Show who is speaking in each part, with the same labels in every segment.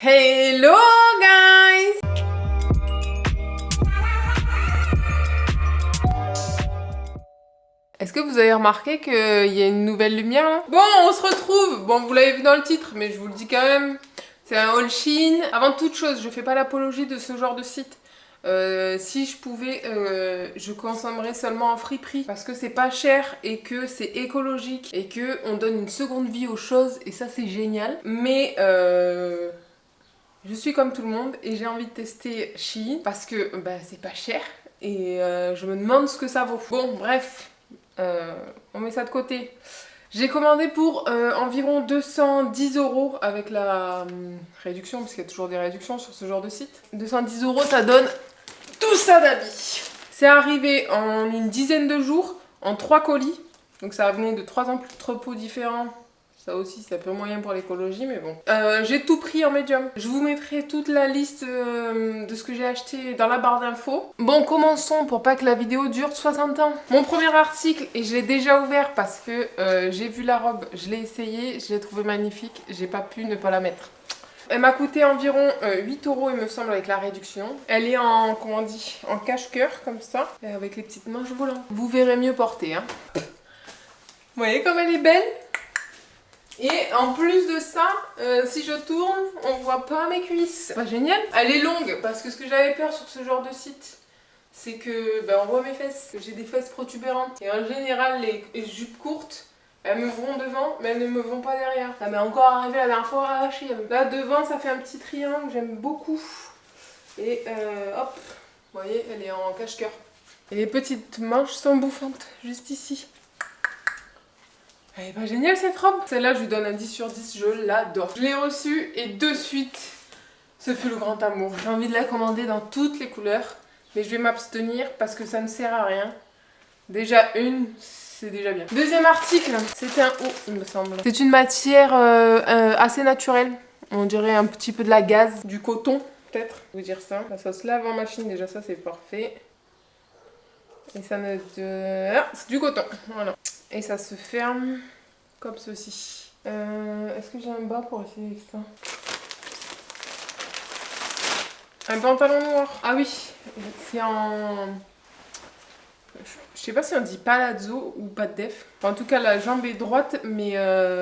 Speaker 1: Hello guys! Est-ce que vous avez remarqué qu'il y a une nouvelle lumière là? Bon, on se retrouve! Bon, vous l'avez vu dans le titre, mais je vous le dis quand même. C'est un haul Shein. Avant toute chose, je fais pas l'apologie de ce genre de site. Si je pouvais, je consommerais seulement en friperie parce que c'est pas cher et que c'est écologique et que on donne une seconde vie aux choses et ça c'est génial. Mais je suis comme tout le monde et j'ai envie de tester Shein parce que bah, c'est pas cher et je me demande ce que ça vaut. Bon, bref, on met ça de côté. J'ai commandé pour environ 210 € avec la réduction, parce qu'il y a toujours des réductions sur ce genre de site. 210 €, ça donne tout ça d'habits. C'est arrivé en une dizaine de jours, en 3 colis. Donc ça venait de 3 entrepôts différents. Ça aussi, c'est un peu moyen pour l'écologie, mais bon. J'ai tout pris en médium. Je vous mettrai toute la liste de ce que j'ai acheté dans la barre d'infos. Bon, commençons pour pas que la vidéo dure 60 ans. Mon premier article, et je l'ai déjà ouvert parce que j'ai vu la robe, je l'ai essayée, je l'ai trouvée magnifique, j'ai pas pu ne pas la mettre. Elle m'a coûté environ 8 € il me semble avec la réduction. Elle est en, comment on dit, en cache-cœur comme ça, avec les petites manches volantes. Vous verrez mieux porter, hein. Vous voyez comme elle est belle? Et en plus de ça, si je tourne, on voit pas mes cuisses. Pas génial. Elle est longue parce que ce que j'avais peur sur ce genre de site, c'est que on voit mes fesses. J'ai des fesses protubérantes. Et en général, les jupes courtes, elles me vont devant, mais elles ne me vont pas derrière. Ça m'est encore arrivé la dernière fois à arracher. Là, devant, ça fait un petit triangle, j'aime beaucoup. Et hop, vous voyez, elle est en cache-cœur. Et les petites manches sont bouffantes, juste ici. Elle est pas géniale cette robe. Celle-là, je lui donne un 10 sur 10, je l'adore. Je l'ai reçue et de suite, ce fut le grand amour. J'ai envie de la commander dans toutes les couleurs, mais je vais m'abstenir parce que ça ne sert à rien. Déjà une, c'est déjà bien. Deuxième article, c'est un haut, il me semble. C'est une matière assez naturelle. On dirait un petit peu de la gaze, du coton, peut-être. Vous dire ça. Ça se lave en machine, déjà ça c'est parfait. Et ça ne... Ah, c'est du coton, voilà. Et ça se ferme comme ceci. Est-ce que j'ai un bas pour essayer avec ça? Un pantalon noir. Ah oui, c'est en... Je sais pas si on dit palazzo ou pas de def. En tout cas, la jambe est droite, mais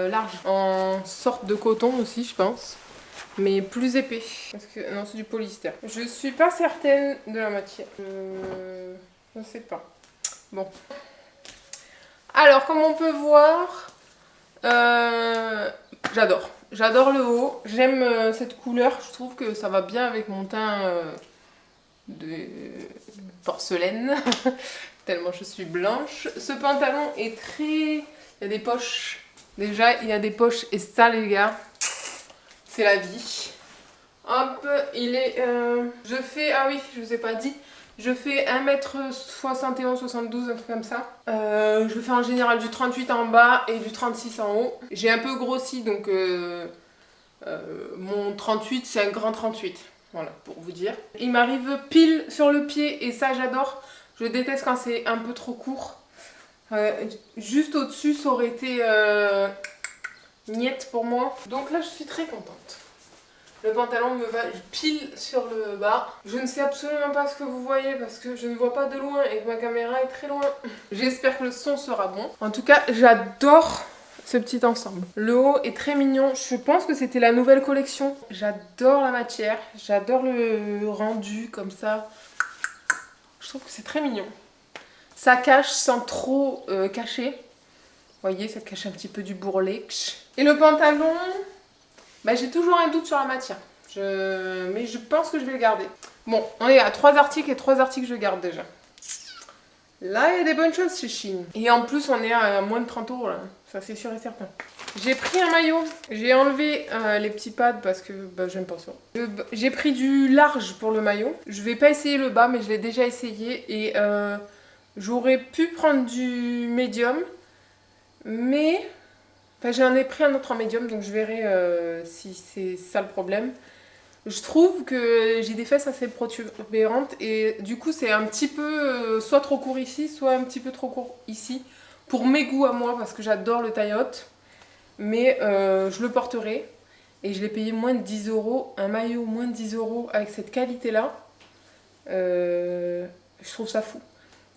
Speaker 1: large. En sorte de coton aussi, je pense. Mais plus épais. Parce que... Non, c'est du polyester. Je suis pas certaine de la matière. Je ne sais pas. Bon. Alors, comme on peut voir, j'adore. J'adore le haut. J'aime cette couleur. Je trouve que ça va bien avec mon teint de porcelaine. Tellement je suis blanche. Ce pantalon est très... Il y a des poches. Déjà, il y a des poches. Et ça, les gars, c'est la vie. Hop, il est... Je fais... Ah oui, je vous ai pas dit. Je fais 1m71, 72, un truc comme ça. Je fais en général du 38 en bas et du 36 en haut. J'ai un peu grossi, donc mon 38, c'est un grand 38. Voilà, pour vous dire. Il m'arrive pile sur le pied et ça, j'adore. Je déteste quand c'est un peu trop court. Juste au-dessus, ça aurait été miette pour moi. Donc là, je suis très contente. Le pantalon me va pile sur le bas. Je ne sais absolument pas ce que vous voyez parce que je ne vois pas de loin et que ma caméra est très loin. J'espère que le son sera bon. En tout cas, j'adore ce petit ensemble. Le haut est très mignon. Je pense que c'était la nouvelle collection. J'adore la matière. J'adore le rendu comme ça. Je trouve que c'est très mignon. Ça cache sans trop cacher. Vous voyez, ça cache un petit peu du bourrelet. Et le pantalon... j'ai toujours un doute sur la matière, mais je pense que je vais le garder. Bon, on est à 3 articles et 3 articles je garde déjà. Là, il y a des bonnes choses chez Shein. Et en plus, on est à moins de 30 € là, ça c'est sûr et certain. J'ai pris un maillot, j'ai enlevé les petits pads parce que j'aime pas ça. J'ai pris du large pour le maillot. Je vais pas essayer le bas, mais je l'ai déjà essayé et j'aurais pu prendre du médium, mais... j'en ai pris un autre en médium, donc je verrai si c'est ça le problème. Je trouve que j'ai des fesses assez protubérantes et du coup c'est un petit peu soit trop court ici, soit un petit peu trop court ici. Pour mes goûts à moi, parce que j'adore le taille haute. Mais je le porterai. Et je l'ai payé moins de 10 euros. Un maillot moins de 10 euros avec cette qualité-là. Je trouve ça fou.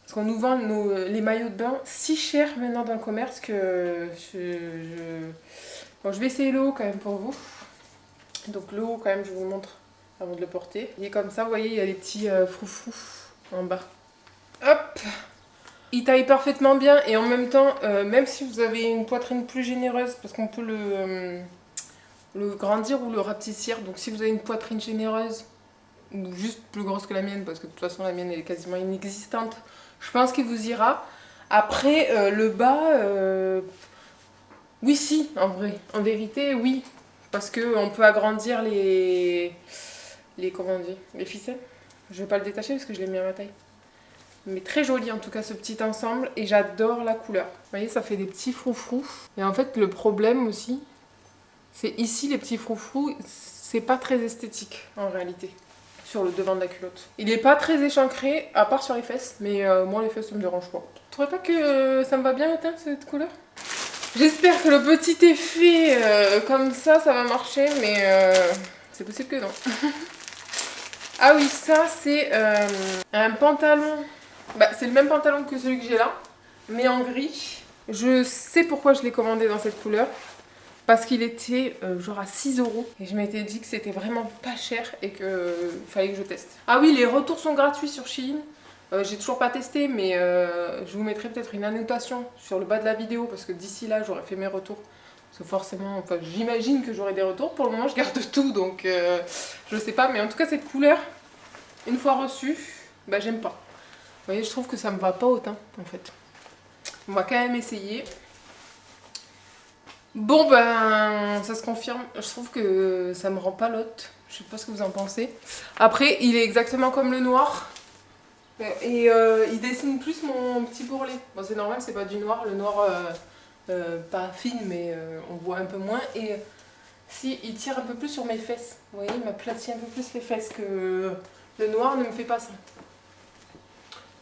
Speaker 1: Parce qu'on nous vend les maillots de bain si cher maintenant dans le commerce que Bon, je vais essayer le haut quand même pour vous. Donc le haut quand même je vous montre avant de le porter. Il est comme ça, vous voyez, il y a les petits froufrous en bas. Hop! Il taille parfaitement bien et en même temps, même si vous avez une poitrine plus généreuse, parce qu'on peut le grandir ou le rapetissir. Donc si vous avez une poitrine généreuse, ou juste plus grosse que la mienne, parce que de toute façon la mienne elle est quasiment inexistante, je pense qu'il vous ira. Après, le bas, oui si, en vrai. En vérité, oui. Parce qu'on peut agrandir comment on dit, les ficelles. Je vais pas le détacher parce que je l'ai mis à ma taille. Mais très joli en tout cas ce petit ensemble et j'adore la couleur. Vous voyez, ça fait des petits froufrous. Et en fait, le problème aussi, c'est ici les petits froufrous, c'est pas très esthétique en réalité. Sur le devant de la culotte. Il est pas très échancré, à part sur les fesses, mais moi les fesses ça me dérange pas. Tu trouves pas que ça me va bien cette couleur? J'espère que le petit effet comme ça va marcher, mais c'est possible que non. Ah oui, ça c'est un pantalon. Bah, c'est le même pantalon que celui que j'ai là, mais en gris. Je sais pourquoi je l'ai commandé dans cette couleur. Parce qu'il était genre à 6 euros. Et je m'étais dit que c'était vraiment pas cher et qu'il fallait que je teste. Ah oui, les retours sont gratuits sur Shein. J'ai toujours pas testé, mais je vous mettrai peut-être une annotation sur le bas de la vidéo. Parce que d'ici là, j'aurai fait mes retours. Parce que forcément, enfin, j'imagine que j'aurai des retours. Pour le moment, je garde tout, donc je sais pas. Mais en tout cas, cette couleur, une fois reçue, bah j'aime pas. Vous voyez, je trouve que ça me va pas autant, en fait. On va quand même essayer. Bon ben, ça se confirme, je trouve que ça me rend pas l'hôte, je sais pas ce que vous en pensez. Après, il est exactement comme le noir, et il dessine plus mon petit bourrelet. Bon c'est normal, c'est pas du noir, le noir pas fine mais on voit un peu moins. Et si, il tire un peu plus sur mes fesses, vous voyez, il m'aplatit un peu plus les fesses que le noir ne me fait pas ça.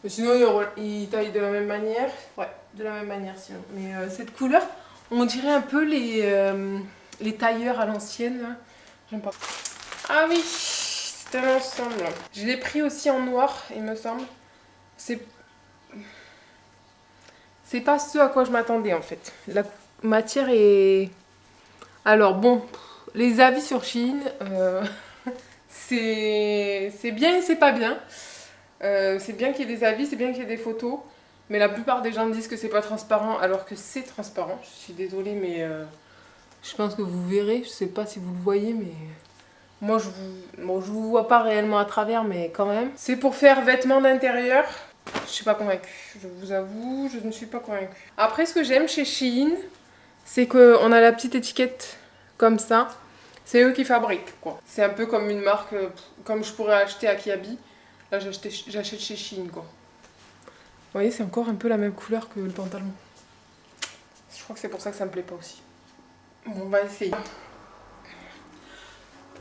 Speaker 1: Mais sinon il taille de la même manière, ouais, de la même manière sinon. Mais cette couleur... On dirait un peu les tailleurs à l'ancienne, là. J'aime pas. Ah oui, c'est un ensemble. Je l'ai pris aussi en noir, il me semble. C'est pas ce à quoi je m'attendais, en fait. La matière est... Alors, bon, les avis sur Shein, c'est bien et c'est pas bien. C'est bien qu'il y ait des avis, c'est bien qu'il y ait des photos. Mais la plupart des gens disent que c'est pas transparent alors que c'est transparent. Je suis désolée mais je pense que vous verrez. Je sais pas si vous le voyez mais moi je vous vois pas réellement à travers mais quand même. C'est pour faire vêtements d'intérieur. Je suis pas convaincue. Je vous avoue, je ne suis pas convaincue. Après ce que j'aime chez Shein, c'est qu'on a la petite étiquette comme ça. C'est eux qui fabriquent quoi. C'est un peu comme une marque, comme je pourrais acheter à Kiabi. Là j'achète chez Shein quoi. Vous voyez, c'est encore un peu la même couleur que le pantalon. Je crois que c'est pour ça que ça me plaît pas aussi. Bon, on va essayer.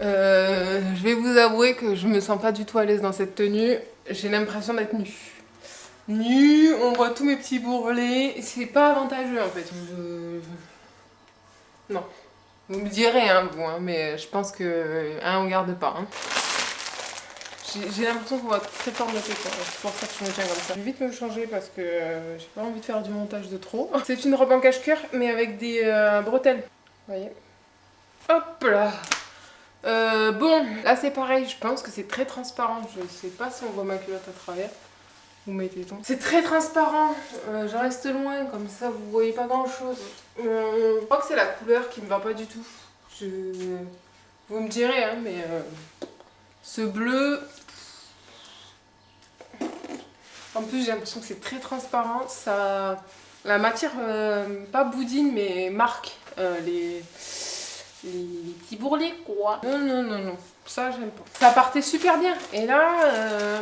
Speaker 1: Je vais vous avouer que je me sens pas du tout à l'aise dans cette tenue. J'ai l'impression d'être nue. Nue, on voit tous mes petits bourrelets. C'est pas avantageux en fait. Non. Vous me direz, hein, vous, hein, mais je pense que on garde pas. Hein. J'ai l'impression qu'on va très fort bloquer quoi. C'est pour ça que je me tiens comme ça. Je vais vite me changer parce que j'ai pas envie de faire du montage de trop. C'est une robe en cache-cœur mais avec des bretelles. Vous voyez. Hop là. Bon, là c'est pareil, je pense que c'est très transparent. Je sais pas si on voit ma culotte à travers. Vous mettez ton. C'est très transparent. Je reste loin, comme ça vous voyez pas grand chose. Je crois que c'est la couleur qui me va pas du tout. Vous me direz, hein, mais ce bleu. En plus, j'ai l'impression que c'est très transparent. Ça, la matière, pas boudine, mais marque les petits bourrelets, quoi. Non, non, non, non. Ça, j'aime pas. Ça partait super bien. Et là,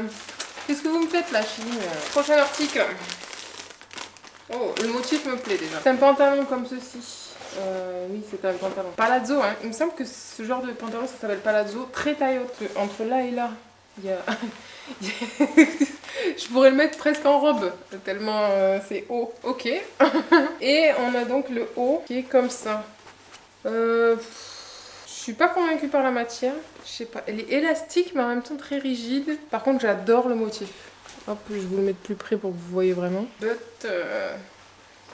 Speaker 1: qu'est-ce que vous me faites, là, Chine? Prochain article. Oh, le motif me plaît déjà. C'est un pantalon comme ceci. Oui, c'est un pantalon. Palazzo, hein. Il me semble que ce genre de pantalon, ça s'appelle palazzo. Très taille haute. Entre là et là, il y a... Je pourrais le mettre presque en robe, tellement c'est haut. Ok. Et on a donc le haut qui est comme ça. Je suis pas convaincue par la matière. Je sais pas, elle est élastique mais en même temps très rigide. Par contre, j'adore le motif. Hop, je vais vous le mettre plus près pour que vous voyez vraiment. But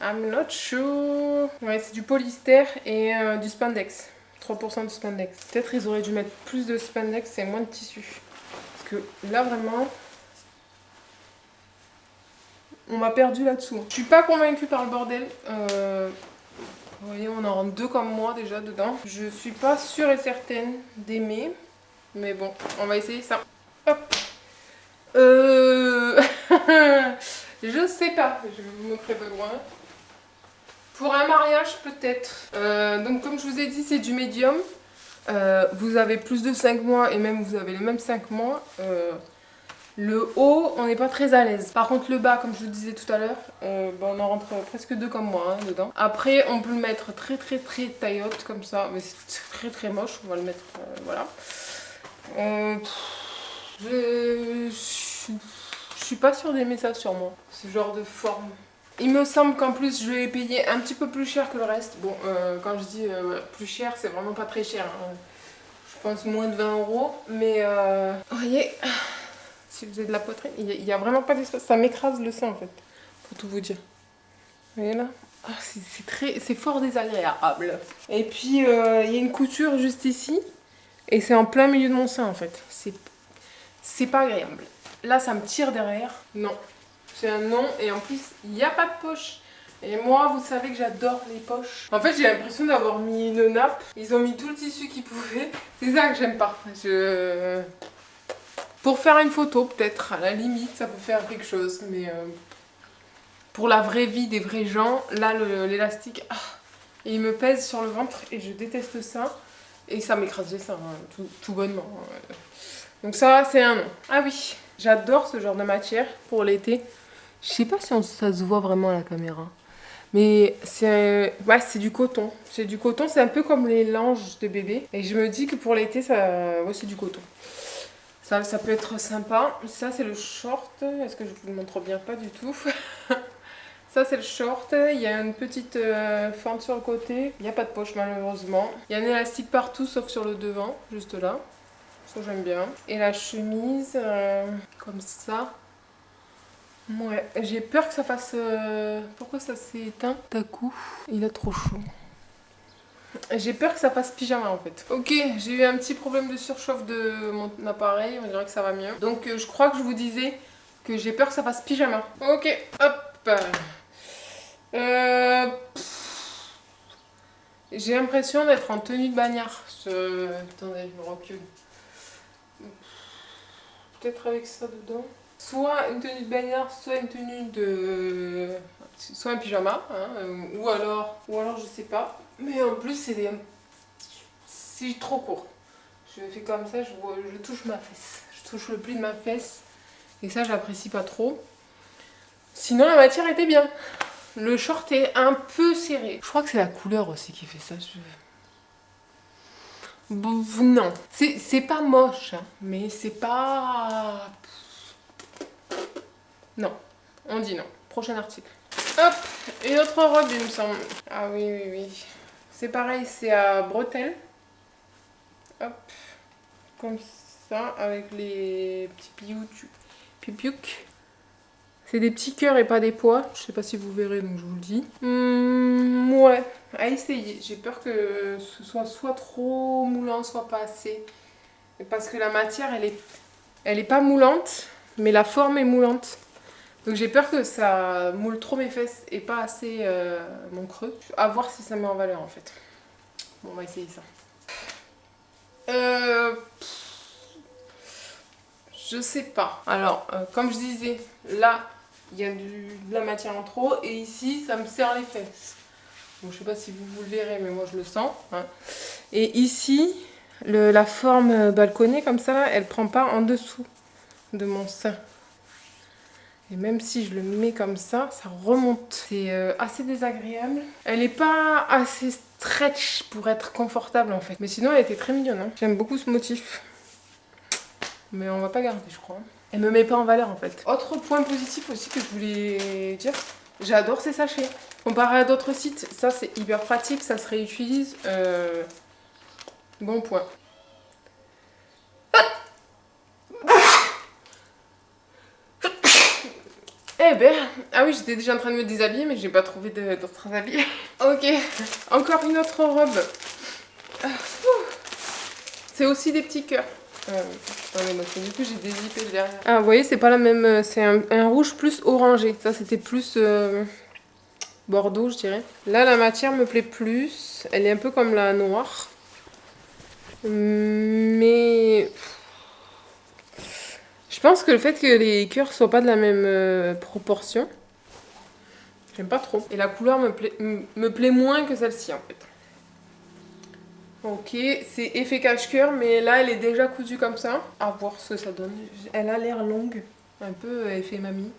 Speaker 1: I'm not sure. Ouais, c'est du polyester et du spandex. 3% de spandex. Peut-être ils auraient dû mettre plus de spandex et moins de tissu. Parce que là, vraiment, on m'a perdu là-dessous. Je suis pas convaincue par le bordel. Vous voyez, on en rentre deux comme moi déjà dedans. Je suis pas sûre et certaine d'aimer. Mais bon, on va essayer ça. Hop. Je sais pas, je vous montrer de loin. Pour un mariage peut-être. Donc comme je vous ai dit, c'est du médium. Vous avez plus de 5 mois et même vous avez les mêmes 5 mois. Le haut, on n'est pas très à l'aise. Par contre le bas, comme je vous disais tout à l'heure, on en rentre presque deux comme moi dedans. Après on peut le mettre très taillotte comme ça. Mais c'est très moche, on va le mettre, voilà. Je suis pas sûre d'aimer ça sur moi, ce genre de forme. Il me semble qu'en plus je vais payer un petit peu plus cher que le reste. Bon, quand je dis plus cher, c'est vraiment pas très cher. Hein. Je pense moins de 20 €. Mais vous voyez, si vous avez de la poitrine, il n'y a vraiment pas d'espace. Ça m'écrase le sein en fait, pour tout vous dire. Vous voyez là, c'est fort désagréable. Et puis il y a une couture juste ici. Et c'est en plein milieu de mon sein en fait. C'est pas agréable. Là ça me tire derrière. Non. C'est un non. Et en plus il n'y a pas de poche. Et moi vous savez que j'adore les poches. En fait j'ai l'impression d'avoir mis une nappe. Ils ont mis tout le tissu qu'ils pouvaient. C'est ça que j'aime pas. Pour faire une photo peut-être. À la limite ça peut faire quelque chose. Mais pour la vraie vie des vrais gens. Là l'élastique. Il me pèse sur le ventre. Et je déteste ça. Et ça m'écrase les seins, hein, tout bonnement. Donc ça, c'est un non. Ah oui, j'adore ce genre de matière pour l'été. Je sais pas si ça se voit vraiment à la caméra. Mais c'est du coton. C'est du coton, c'est un peu comme les langes de bébé. Et je me dis que pour l'été, c'est du coton. Ça peut être sympa. Ça, c'est le short. Est-ce que je vous le montre bien? Pas du tout. Ça c'est le short, il y a une petite fente sur le côté, il n'y a pas de poche malheureusement. Il y a un élastique partout sauf sur le devant, juste là. Ça j'aime bien. Et la chemise, comme ça. Ouais, j'ai peur que ça fasse... Pourquoi ça s'est éteint d'un coup? Il a trop chaud. J'ai peur que ça fasse pyjama en fait. Ok, j'ai eu un petit problème de surchauffe de mon appareil, on dirait que ça va mieux. Donc je crois que je vous disais que j'ai peur que ça fasse pyjama. Ok, hop. J'ai l'impression d'être en tenue de bagnard. Attendez, je me recule. Peut-être avec ça dedans. Soit une tenue de bagnard, soit une tenue de... Soit un pyjama, hein, ou alors je sais pas. Mais en plus c'est trop court. Je fais comme ça, je touche ma fesse. Je touche le pli de ma fesse. Et ça, j'apprécie pas trop. Sinon, la matière était bien. Le short est un peu serré. Je crois que c'est la couleur aussi qui fait ça. Non. C'est pas moche, hein, mais c'est pas... Non. On dit non. Prochain article. Hop, une autre robe, il me semble. Ah oui. C'est pareil, c'est à bretelles. Hop. Comme ça, avec les petits piouks. C'est des petits cœurs et pas des pois. Je sais pas si vous verrez, donc je vous le dis. Ouais, à essayer. J'ai peur que ce soit trop moulant, soit pas assez. Parce que la matière, elle est pas moulante, mais la forme est moulante. Donc j'ai peur que ça moule trop mes fesses et pas assez mon creux. À voir si ça met en valeur en fait. Bon, on va essayer ça. Je sais pas. Alors, comme je disais, là, il y a de la matière en trop et ici, ça me serre les fesses. Bon, je sais pas si vous le verrez, mais moi je le sens. Hein. Et ici, la forme balconnée comme ça, là, elle prend pas en dessous de mon sein. Et même si je le mets comme ça remonte. C'est assez désagréable. Elle n'est pas assez stretch pour être confortable en fait. Mais sinon, elle était très mignonne. Hein. J'aime beaucoup ce motif. Mais on va pas garder, je crois. Elle me met pas en valeur en fait. Autre point positif aussi que je voulais dire, j'adore ces sachets. Comparé à d'autres sites, ça c'est hyper pratique, ça se réutilise. Bon point. Eh ben, ah oui, j'étais déjà en train de me déshabiller, mais j'ai pas trouvé d'autres habits. Ok, encore une autre robe. C'est aussi des petits cœurs. Ouais, donc, du coup, j'ai dézippé le derrière. Ah, vous voyez, c'est pas la même. C'est un rouge plus orangé. Ça, c'était plus bordeaux, je dirais. Là, la matière me plaît plus. Elle est un peu comme la noire. Mais je pense que le fait que les cœurs soient pas de la même proportion, j'aime pas trop. Et la couleur me plaît moins que celle-ci, en fait. Ok, c'est effet cache-cœur, mais là, elle est déjà cousue comme ça. À voir ce que ça donne. Elle a l'air longue. Un peu effet mamie.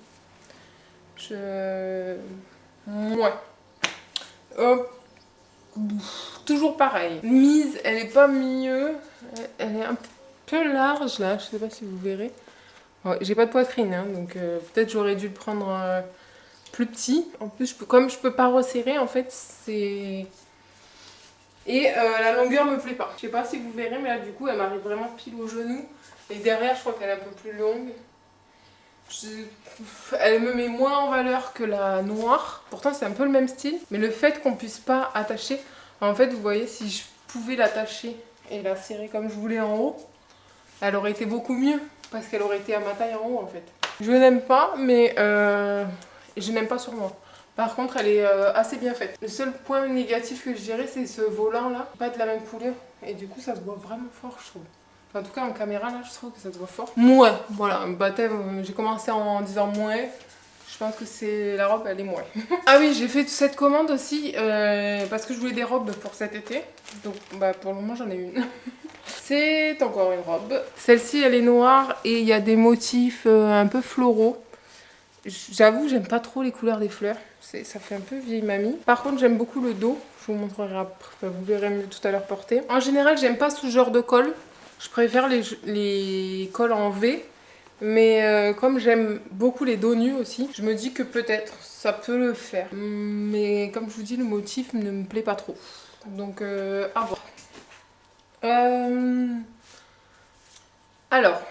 Speaker 1: Ouais. Hop. Toujours pareil. Mise, elle est pas mieux. Elle est un peu large, là. Je sais pas si vous verrez. Ouais, j'ai pas de poitrine, hein, donc peut-être j'aurais dû le prendre plus petit. En plus, comme je peux pas resserrer, en fait, c'est... Et la longueur me plaît pas. Je sais pas si vous verrez, mais là, du coup, elle m'arrive vraiment pile au genou. Et derrière, je crois qu'elle est un peu plus longue. Elle me met moins en valeur que la noire. Pourtant, c'est un peu le même style. Mais le fait qu'on puisse pas attacher... En fait, vous voyez, si je pouvais l'attacher et la serrer comme je voulais en haut, elle aurait été beaucoup mieux. Parce qu'elle aurait été à ma taille en haut, en fait. Je n'aime pas, mais je n'aime pas sur moi. Par contre, elle est assez bien faite. Le seul point négatif que je dirais, c'est ce volant-là. Pas de la même couleur. Et du coup, ça se voit vraiment fort, je trouve. Enfin, en tout cas, en caméra, là, je trouve que ça se voit fort. Mouais, voilà, un baptême, j'ai commencé en disant mouais. Je pense que c'est la robe, elle est mouais. Ah oui, j'ai fait cette commande aussi parce que je voulais des robes pour cet été. Donc, bah, pour le moment, j'en ai une. C'est encore une robe. Celle-ci, elle est noire et il y a des motifs un peu floraux. J'avoue, j'aime pas trop les couleurs des fleurs. Ça fait un peu vieille mamie. Par contre, j'aime beaucoup le dos. Je vous montrerai après. Enfin, vous verrez mieux tout à l'heure porter. En général, j'aime pas ce genre de col. Je préfère les cols en V. Mais comme j'aime beaucoup les dos nus aussi, je me dis que peut-être ça peut le faire. Mais comme je vous dis, le motif ne me plaît pas trop. Donc, à voir. Alors,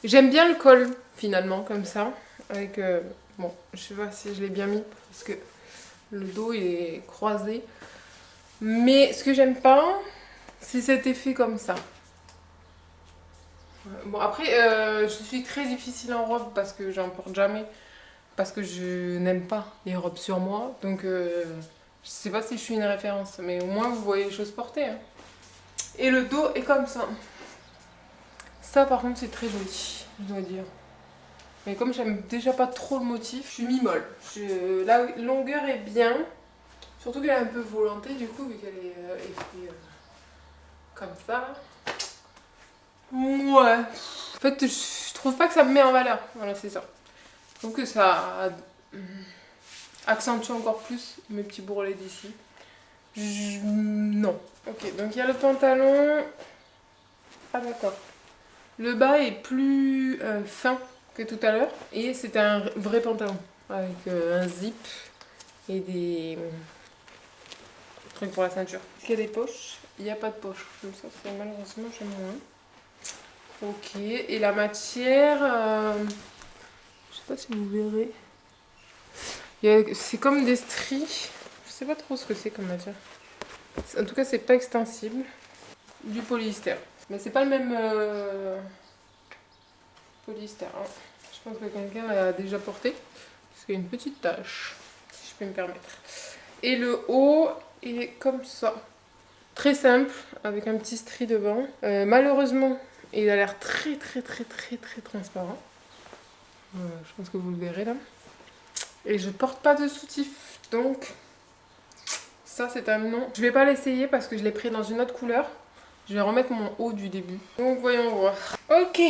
Speaker 1: j'aime bien le col finalement comme ça, avec bon, je sais pas si je l'ai bien mis parce que le dos il est croisé, mais ce que j'aime pas, c'est cet effet comme ça. Bon après, je suis très difficile en robe parce que j'en porte jamais, parce que je n'aime pas les robes sur moi, donc je sais pas si je suis une référence, mais au moins vous voyez les choses portées. Hein. Et le dos est comme ça. Ça par contre c'est très joli, je dois dire. Mais comme j'aime déjà pas trop le motif, je suis mi-molle. La longueur est bien, surtout qu'elle est un peu volantée du coup, vu qu'elle est écrite comme ça. Ouais. En fait, je trouve pas que ça me met en valeur. Voilà, c'est ça. Je trouve que ça accentue encore plus mes petits bourrelets d'ici. Non. Ok, donc il y a le pantalon. Ah d'accord. Le bas est plus fin que tout à l'heure. Et c'est un vrai pantalon. Avec un zip et des trucs pour la ceinture. Est-ce qu'il y a des poches? Il n'y a pas de poche. Comme ça, c'est malheureusement chez moi. Ok. Et la matière... je sais pas si vous verrez. C'est comme des stries. Je sais pas trop ce que c'est comme matière. En tout cas, c'est pas extensible. Du polyester. Mais c'est pas le même polyester. Hein. Je pense que quelqu'un l'a déjà porté. Parce qu'il y a une petite tache, si je peux me permettre. Et le haut est comme ça. Très simple, avec un petit stri devant. Malheureusement, il a l'air très transparent. Je pense que vous le verrez là. Et je porte pas de soutif, donc ça c'est un non. Je vais pas l'essayer parce que je l'ai pris dans une autre couleur. Je vais remettre mon haut du début. Donc voyons voir. Ok.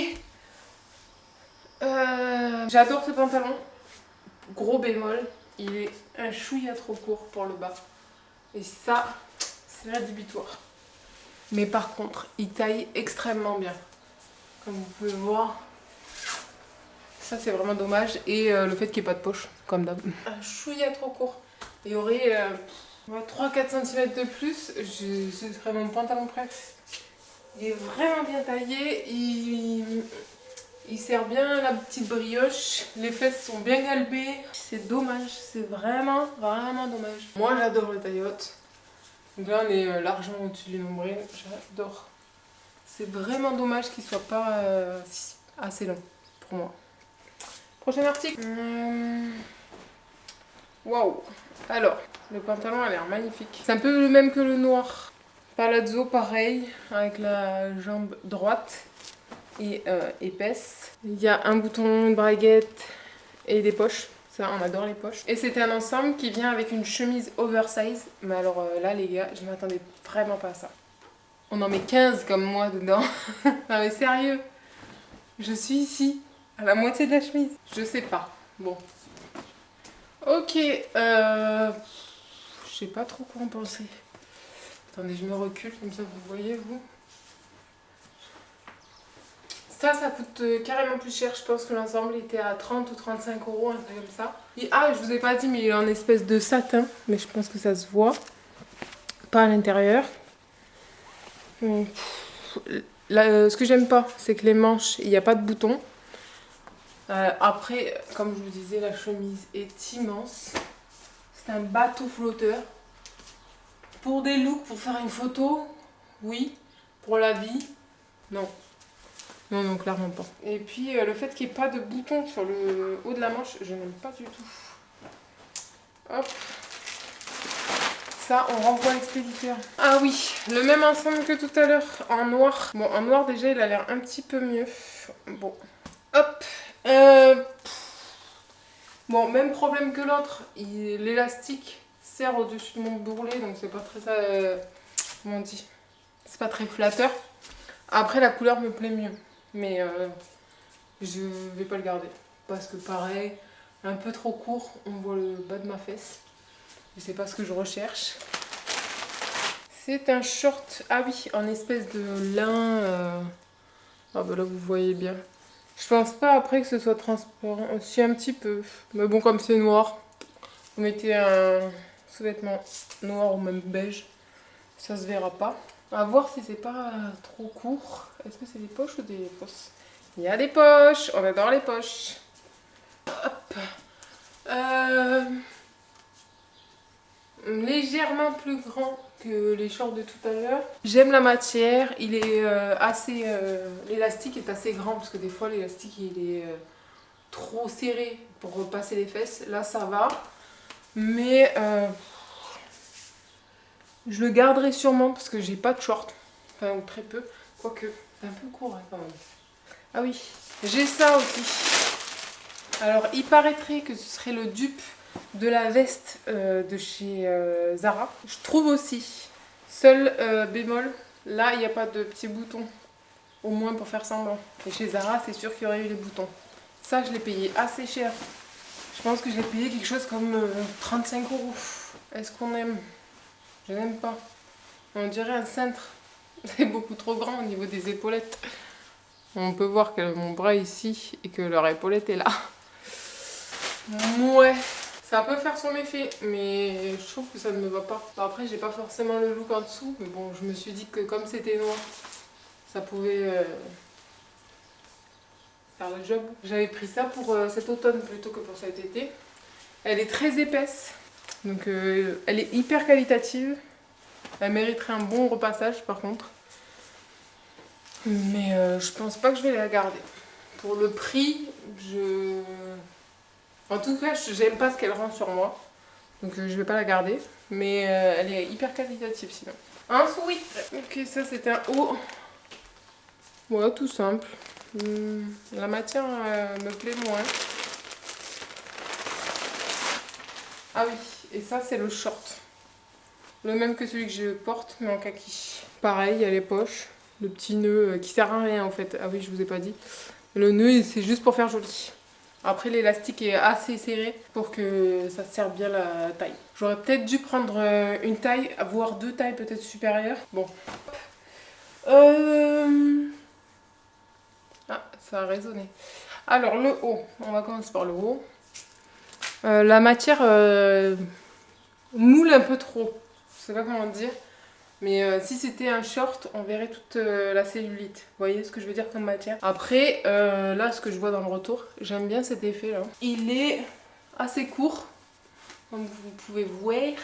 Speaker 1: J'adore ce pantalon. Gros bémol, il est un chouïa trop court pour le bas. Et ça, c'est rédhibitoire. Mais par contre, il taille extrêmement bien. Comme vous pouvez voir. Ça, c'est vraiment dommage. Et le fait qu'il n'y ait pas de poche, comme d'hab. Un chouïa trop court. Il y aurait 3-4 cm de plus, ce serait mon pantalon préf. Il est vraiment bien taillé, il sert bien à la petite brioche, les fesses sont bien galbées. C'est dommage, c'est vraiment dommage. Moi j'adore le taille haute. Donc là on est largement au-dessus du nombril, j'adore. C'est vraiment dommage qu'il soit pas assez long pour moi. Prochain article. Waouh. Alors, le pantalon a l'air magnifique. C'est un peu le même que le noir. Palazzo pareil, avec la jambe droite et épaisse. Il y a un bouton, une braguette et des poches. Ça, on adore les poches. Et c'est un ensemble qui vient avec une chemise oversize. Mais alors là, les gars, je m'attendais vraiment pas à ça. On en met 15 comme moi dedans. Non mais sérieux. Je suis ici, à la moitié de la chemise. Je sais pas. Bon. Ok. Je sais pas trop quoi en penser. Attendez, je me recule, comme ça vous voyez, vous. Ça coûte carrément plus cher. Je pense que l'ensemble était à 30 ou 35 euros, un truc comme ça. Et, ah, je vous ai pas dit, mais il est en espèce de satin. Mais je pense que ça se voit. Pas à l'intérieur. Ce que j'aime pas, c'est que les manches, il n'y a pas de bouton. Après, comme je vous disais, la chemise est immense. C'est un bateau flotteur. Pour des looks, pour faire une photo, oui. Pour la vie, non. Non, non, clairement pas. Et puis, le fait qu'il n'y ait pas de bouton sur le haut de la manche, je n'aime pas du tout. Hop. Ça, on renvoie à l'expéditeur. Ah oui, le même ensemble que tout à l'heure, en noir. Bon, en noir, déjà, il a l'air un petit peu mieux. Bon. Hop. Bon, même problème que l'autre. L'élastique serre au-dessus de mon bourrelet, donc c'est pas très... comment on dit? C'est pas très flatteur. Après, la couleur me plaît mieux. Mais je vais pas le garder. Parce que pareil, un peu trop court, on voit le bas de ma fesse. Je sais pas ce que je recherche. C'est un short, ah oui, en espèce de lin. Ah bah là vous voyez bien. Je pense pas après que ce soit transparent, aussi un petit peu. Mais bon, comme c'est noir, vous mettez un sous-vêtement noir ou même beige, ça se verra pas. À voir si c'est pas trop court. Est-ce que c'est des poches ou des fosses? Il y a des poches, on adore les poches. Hop. Légèrement plus grand que les shorts de tout à l'heure. J'aime la matière, il est assez... l'élastique est assez grand parce que des fois l'élastique il est trop serré pour repasser les fesses. Là ça va, mais je le garderai sûrement parce que j'ai pas de short, enfin ou très peu, quoique c'est un peu court hein, quand même. Ah oui, j'ai ça aussi. Alors il paraîtrait que ce serait le dupe de la veste de chez Zara. Je trouve aussi. Seul bémol, là il n'y a pas de petits boutons. Au moins pour faire semblant. Et chez Zara, c'est sûr qu'il y aurait eu les boutons. Ça, je l'ai payé assez cher. Je pense que je l'ai payé quelque chose comme 35 euros. Est-ce qu'on aime? Je n'aime pas. On dirait un cintre. C'est beaucoup trop grand au niveau des épaulettes. On peut voir que mon bras est ici et que leur épaulette est là. Ouais. Ça peut faire son effet, mais je trouve que ça ne me va pas. Après, j'ai pas forcément le look en dessous, mais bon, je me suis dit que comme c'était noir, ça pouvait faire le job. J'avais pris ça pour cet automne plutôt que pour cet été. Elle est très épaisse, donc elle est hyper qualitative. Elle mériterait un bon repassage par contre. Mais je pense pas que je vais la garder. Pour le prix, en tout cas, j'aime pas ce qu'elle rend sur moi. Donc je vais pas la garder. Mais elle est hyper qualitative sinon. Un sweat. Ok, ça c'est un haut. Voilà, tout simple. La matière me plaît moins. Ah oui, et ça c'est le short. Le même que celui que je porte, mais en kaki. Pareil, il y a les poches. Le petit nœud qui sert à rien en fait. Ah oui, je vous ai pas dit. Le nœud, c'est juste pour faire joli. Après, l'élastique est assez serré pour que ça serve bien la taille. J'aurais peut-être dû prendre une taille, voire deux tailles peut-être supérieures. Bon. Ah, ça a résonné. Alors, le haut. On va commencer par le haut. La matière moule un peu trop. Je sais pas comment dire. Mais si c'était un short, on verrait toute la cellulite. Vous voyez ce que je veux dire comme matière? Après, là, ce que je vois dans le retour, j'aime bien cet effet là. Il est assez court, comme vous pouvez voir.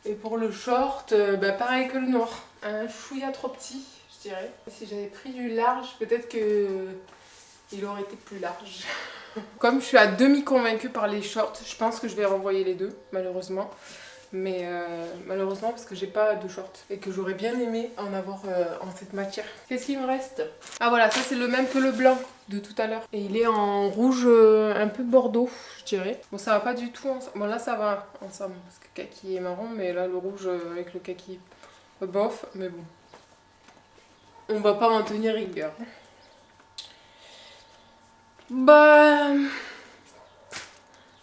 Speaker 1: Et pour le short, bah, pareil que le noir. Un chouïa trop petit, je dirais. Si j'avais pris du large, peut-être que il aurait été plus large. Comme je suis à demi convaincue par les shorts, je pense que je vais renvoyer les deux, malheureusement. Mais malheureusement parce que j'ai pas de shorts et que j'aurais bien aimé en avoir en cette matière. Qu'est-ce qu'il me reste? Ah voilà, ça c'est le même que le blanc de tout à l'heure. Et il est en rouge un peu bordeaux, je dirais. Bon, ça va pas du tout ensemble. Bon, là ça va ensemble parce que le kaki est marron, mais là le rouge avec le kaki bof, mais bon. On va pas m'en tenir rigueur. Bah...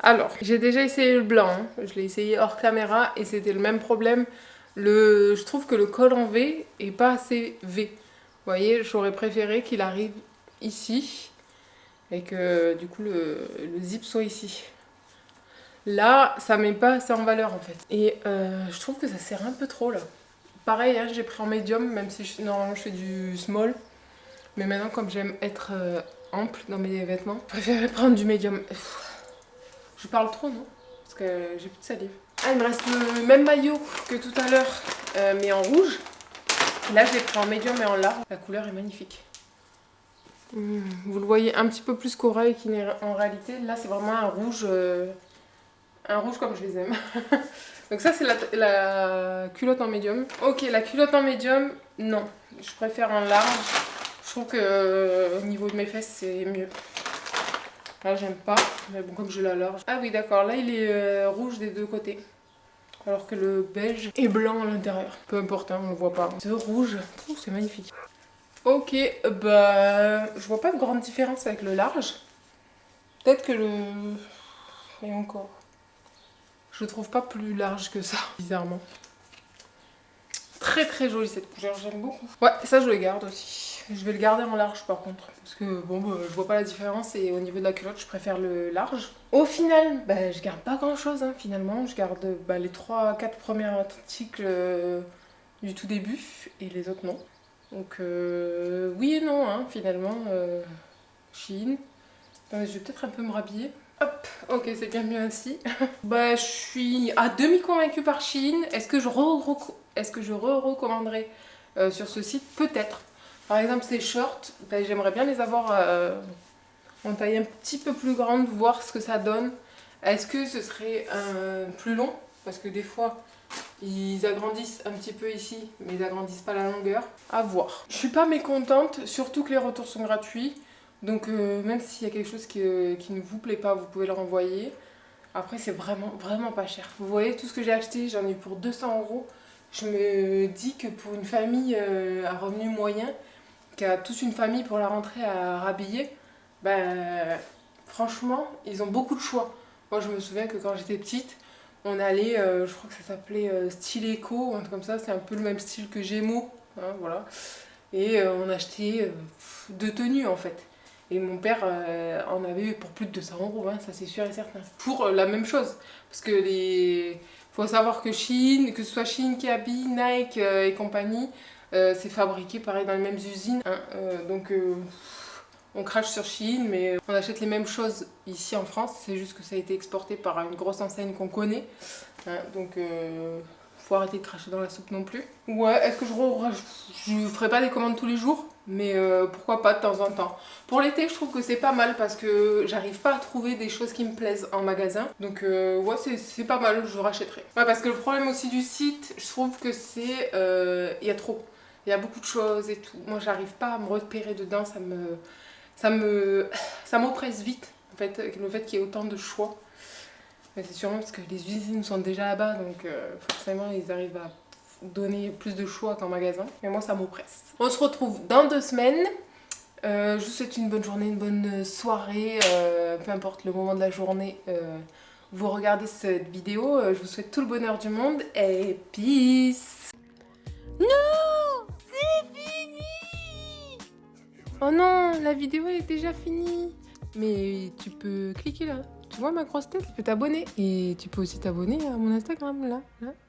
Speaker 1: Alors, j'ai déjà essayé le blanc, hein. Je l'ai essayé hors caméra et c'était le même problème. Je trouve que le col en V est pas assez V. Vous voyez, j'aurais préféré qu'il arrive ici et que du coup le zip soit ici. Là, ça met pas assez en valeur en fait. Et je trouve que ça serre un peu trop là. Pareil, hein, j'ai pris en médium, même si normalement je fais du small. Mais maintenant, comme j'aime être ample dans mes vêtements, je préfère prendre du médium. Je parle trop, non? Parce que j'ai plus de salive. Ah, il me reste le même maillot que tout à l'heure, mais en rouge. Là, je l'ai pris en médium et en large. La couleur est magnifique. Vous le voyez un petit peu plus corail qu'en réalité. Là, c'est vraiment un rouge comme je les aime. Donc ça, c'est la culotte en médium. Ok, la culotte en médium, non. Je préfère en large. Je trouve que au niveau de mes fesses, c'est mieux. Là, j'aime pas, mais bon, comme je la large. Ah oui, d'accord, là, il est rouge des deux côtés. Alors que le beige est blanc à l'intérieur. Peu importe, hein, on le voit pas. Ce rouge, c'est magnifique. Ok, bah, je vois pas de grande différence avec le large. Peut-être que le... Et encore. Je le trouve pas plus large que ça, bizarrement. Très très jolie cette couleur, j'aime beaucoup. Ouais, ça je le garde aussi. Je vais le garder en large par contre. Parce que bon, bah, je vois pas la différence et au niveau de la culotte, je préfère le large. Au final, bah, je garde pas grand chose hein, finalement. Je garde les 3-4 premiers articles du tout début et les autres non. Donc oui et non hein, finalement. Shein. Attendez, je vais peut-être un peu me rhabiller. Hop, ok, c'est bien mieux ainsi. Bah, je suis à demi convaincue par Shein. Est-ce que je recommanderais sur ce site? Peut-être. Par exemple, ces shorts, bah, j'aimerais bien les avoir en taille un petit peu plus grande, voir ce que ça donne. Est-ce que ce serait plus long? Parce que des fois, ils agrandissent un petit peu ici, mais ils agrandissent pas la longueur. À voir. Je suis pas mécontente, surtout que les retours sont gratuits. Donc même s'il y a quelque chose qui ne vous plaît pas, vous pouvez le renvoyer. Après c'est vraiment vraiment pas cher. Vous voyez tout ce que j'ai acheté, j'en ai eu pour 200 €. Je me dis que pour une famille à revenu moyen, qui a toute une famille pour la rentrée à rhabiller, franchement ils ont beaucoup de choix. Moi je me souviens que quand j'étais petite, on allait, je crois que ça s'appelait Style Eco, un truc comme ça, c'est un peu le même style que Gémeaux, hein, voilà. Et on achetait 2 tenues en fait. Et mon père en avait eu pour plus de 200 €, hein, ça c'est sûr et certain. Pour la même chose. Parce que faut savoir que Shein, que ce soit Shein qui habille, Nike et compagnie, c'est fabriqué pareil dans les mêmes usines. Hein, donc on crache sur Shein, mais on achète les mêmes choses ici en France. C'est juste que ça a été exporté par une grosse enseigne qu'on connaît. Hein, donc faut arrêter de cracher dans la soupe non plus. Ouais, est-ce que je ferai pas des commandes tous les jours? Mais pourquoi pas de temps en temps. Pour l'été, je trouve que c'est pas mal parce que j'arrive pas à trouver des choses qui me plaisent en magasin. Donc ouais, c'est pas mal, je rachèterai. Ouais, parce que le problème aussi du site, je trouve que c'est... Il y a trop. Il y a beaucoup de choses et tout. Moi, j'arrive pas à me repérer dedans. Ça m'oppresse vite, en fait, le fait qu'il y ait autant de choix. Mais c'est sûrement parce que les usines sont déjà là-bas, donc forcément, ils arrivent à donner plus de choix qu'en magasin. Mais moi, ça m'oppresse. On se retrouve dans 2 semaines. Je vous souhaite une bonne journée, une bonne soirée, peu importe le moment de la journée. Vous regardez cette vidéo, je vous souhaite tout le bonheur du monde et peace. Non, c'est fini. Oh non, la vidéo est déjà finie. Mais tu peux cliquer là. tu vois ma grosse tête, tu peux t'abonner. Et tu peux aussi t'abonner à mon Instagram, là.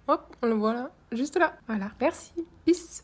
Speaker 1: Hop, on le voit là, juste là. Voilà, merci. Peace.